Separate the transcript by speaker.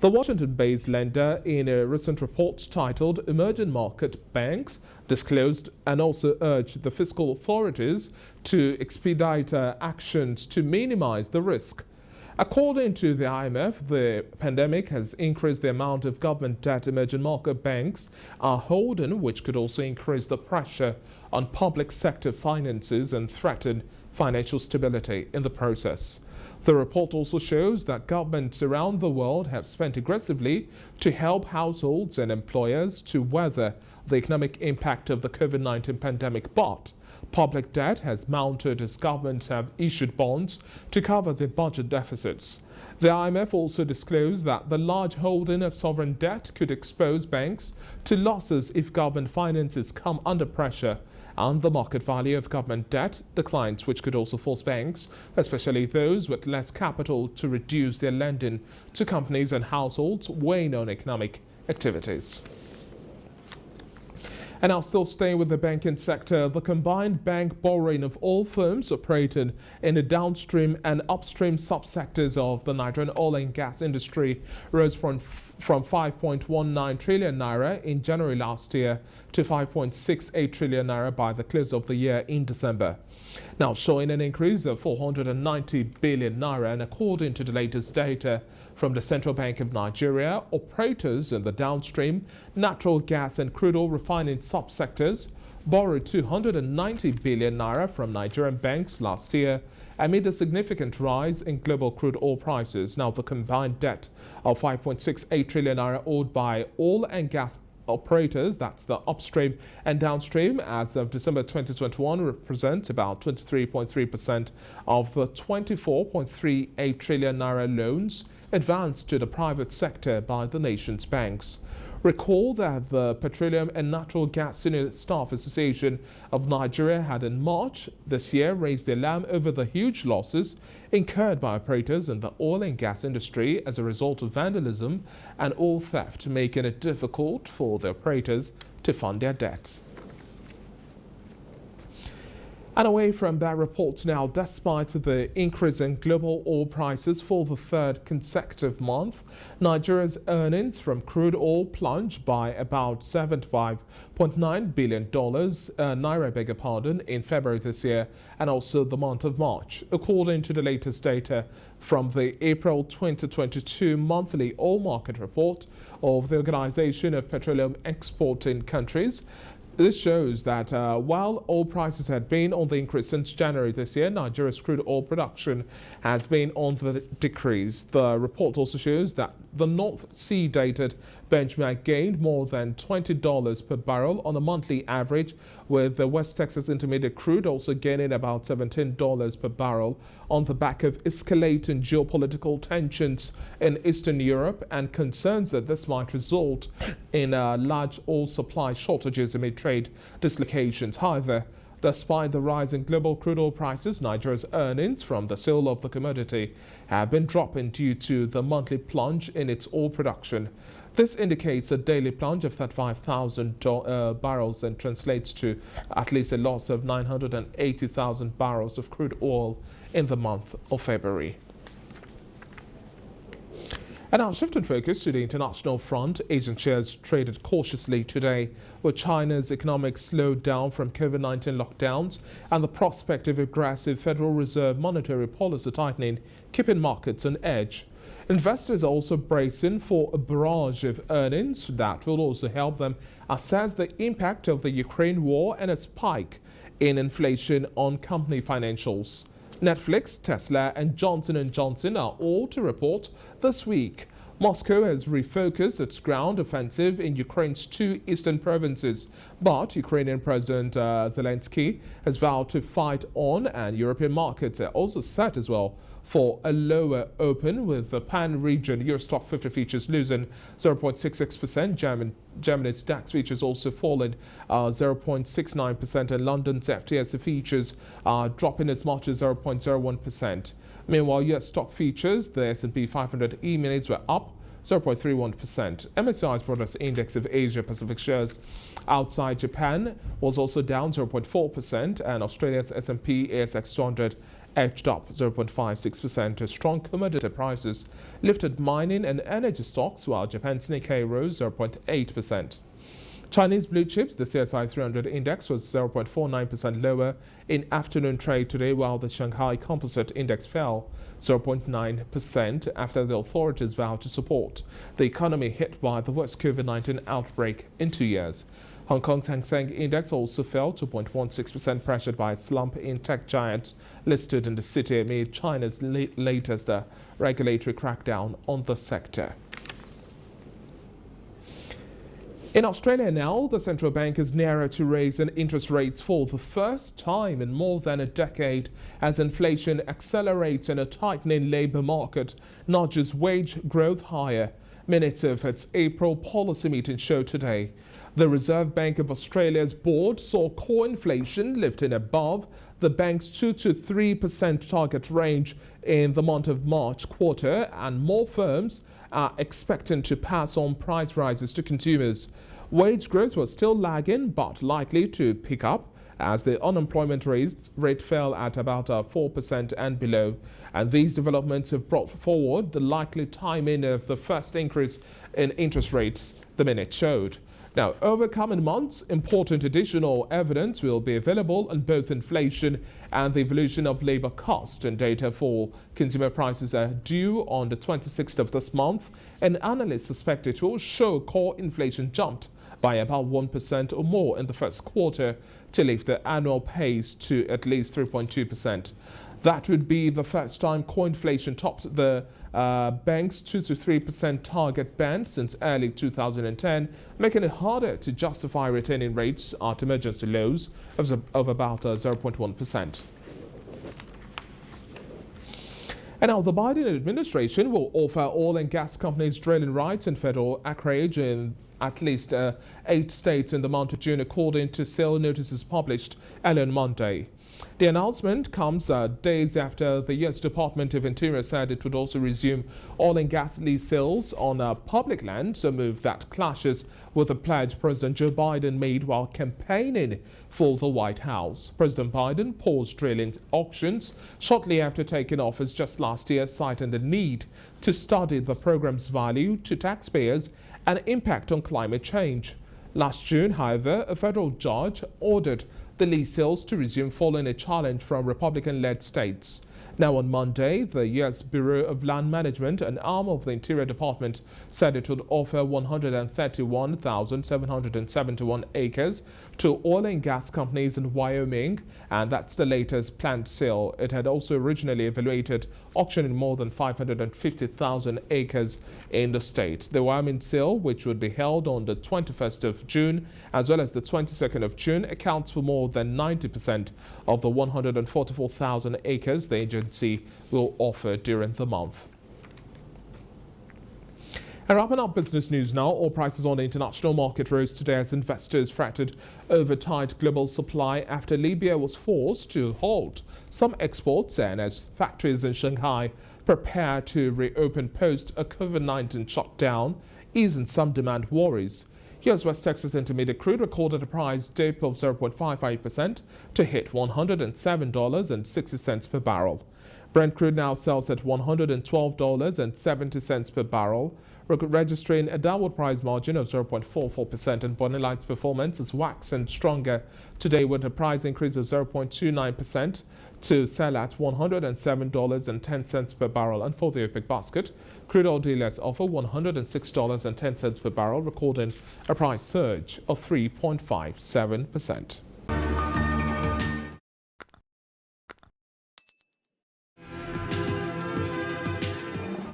Speaker 1: The Washington-based lender, in a recent report titled Emerging Market Banks, disclosed and also urged the fiscal authorities to expedite actions to minimize the risk. According to the IMF, the pandemic has increased the amount of government debt emerging market banks are holding, which could also increase the pressure on public sector finances and threaten financial stability in the process. The report also shows that governments around the world have spent aggressively to help households and employers to weather the economic impact of the COVID-19 pandemic, but public debt has mounted as governments have issued bonds to cover their budget deficits. The IMF also disclosed that the large holding of sovereign debt could expose banks to losses if government finances come under pressure, and the market value of government debt declines, which could also force banks, especially those with less capital, to reduce their lending to companies and households, weighing on economic activities. And now, still staying with the banking sector, the combined bank borrowing of all firms operating in the downstream and upstream subsectors of the Nigerian oil and gas industry rose from 5.19 trillion naira in January last year to 5.68 trillion naira by the close of the year in December. Now, showing an increase of 490 billion naira, and according to the latest data from the Central Bank of Nigeria, operators in the downstream, natural gas and crude oil refining subsectors borrowed 290 billion naira from Nigerian banks last year amid a significant rise in global crude oil prices. Now, the combined debt of 5.68 trillion naira owed by oil and gas operators, that's the upstream and downstream, as of December 2021, represent about 23.3% of the 24.38 trillion naira loans advanced to the private sector by the nation's banks. Recall that the Petroleum and Natural Gas Senior Staff Association of Nigeria had in March this year raised the alarm over the huge losses incurred by operators in the oil and gas industry as a result of vandalism and oil theft, making it difficult for the operators to fund their debts. And away from that report now, despite the increase in global oil prices for the third consecutive month, Nigeria's earnings from crude oil plunged by about $75.9 billion, naira, in February this year and also the month of March. According to the latest data from the April 2022 monthly oil market report of the Organization of Petroleum Exporting Countries, this shows that while oil prices had been on the increase since January this year, Nigeria's crude oil production has been on the decrease. The report also shows that the North Sea dated benchmark gained more than $20 per barrel on a monthly average, with the West Texas Intermediate crude also gaining about $17 per barrel on the back of escalating geopolitical tensions in Eastern Europe and concerns that this might result in large oil supply shortages amid trade dislocations. However, despite the rise in global crude oil prices, Nigeria's earnings from the sale of the commodity have been dropping due to the monthly plunge in its oil production. This indicates a daily plunge of 35,000 barrels and translates to at least a loss of 980,000 barrels of crude oil in the month of February. And now, shifting focus to the international front, Asian shares traded cautiously today, with China's economic slowdown from COVID-19 lockdowns and the prospect of aggressive Federal Reserve monetary policy tightening keeping markets on edge. Investors are also bracing for a barrage of earnings that will also help them assess the impact of the Ukraine war and a spike in inflation on company financials. Netflix, Tesla, and Johnson & Johnson are all to report this week. Moscow has refocused its ground offensive in Ukraine's two eastern provinces, but Ukrainian President Zelensky has vowed to fight on, and European markets are also set as well for a lower open, with the pan-region Eurostock 50 futures losing 0.66%. Germany's DAX futures also falling 0.69%, and London's FTSE futures are dropping as much as 0.01%. Meanwhile, US stock futures, the S&P 500 E-minis were up 0.31%. MSCI's Products Index of Asia Pacific shares outside Japan was also down 0.4%, and Australia's S&P ASX 200 edged up 0.56% as strong commodity prices lifted mining and energy stocks, while Japan's Nikkei rose 0.8%. Chinese blue chips, the CSI 300 index was 0.49% lower in afternoon trade today, while the Shanghai Composite Index fell 0.9% after the authorities vowed to support the economy hit by the worst COVID-19 outbreak in 2 years. Hong Kong's Hang Seng Index also fell 2.16%, pressured by a slump in tech giants listed in the city amid China's latest regulatory crackdown on the sector. In Australia now, the central bank is nearer to raising interest rates for the first time in more than a decade as inflation accelerates and a tightening labour market nudges wage growth higher. Minutes of its April policy meeting show today. The Reserve Bank of Australia's board saw core inflation lifting above the bank's 2 to 3% target range in the month of March quarter, and more firms are expecting to pass on price rises to consumers. Wage growth was still lagging but likely to pick up as the unemployment rate fell at about 4% and below. And these developments have brought forward the likely timing of the first increase in interest rates, the minute showed. Now, over coming months, important additional evidence will be available on both inflation and the evolution of labor cost, and data for consumer prices are due on the 26th of this month, and analysts suspect it will show core inflation jumped by about 1% or more in the first quarter to lift the annual pace to at least 3.2%. That would be the first time core inflation topped the bank's 2 to 3% target band since early 2010, making it harder to justify retaining rates at emergency lows of about 0.1%. And now the Biden administration will offer oil and gas companies drilling rights and federal acreage in at least 8 states in the month of June, according to sale notices published early on Monday. The announcement comes days after the U.S. Department of Interior said it would also resume oil and gas lease sales on public lands, a move that clashes with the pledge President Joe Biden made while campaigning for the White House. President Biden paused drilling auctions shortly after taking office just last year, citing the need to study the program's value to taxpayers and impact on climate change. Last June, however, a federal judge ordered the lease sales to resume following a challenge from Republican-led states. Now on Monday, the U.S. Bureau of Land Management, an arm of the Interior Department, said it would offer 131,771 acres to oil and gas companies in Wyoming, and that's the latest planned sale. It had also originally evaluated auctioning more than 550,000 acres in the state. The Wyoming sale, which would be held on the 21st of June as well as the 22nd of June, accounts for more than 90% of the 144,000 acres the agency will offer during the month. And wrapping up business news now, oil prices on the international market rose today as investors fretted over tight global supply after Libya was forced to halt some exports and as factories in Shanghai prepare to reopen post a COVID-19 shutdown, easing some demand worries. US West Texas Intermediate crude recorded a price dip of 0.55% to hit $107.60 per barrel. Brent crude now sells at $112.70 per barrel, registering a downward price margin of 0.44%, and Bonnie Light's performance is waxing stronger today with a price increase of 0.29% to sell at $107.10 per barrel. And for the OPEC basket, crude oil dealers offer $106.10 per barrel, recording a price surge of 3.57%.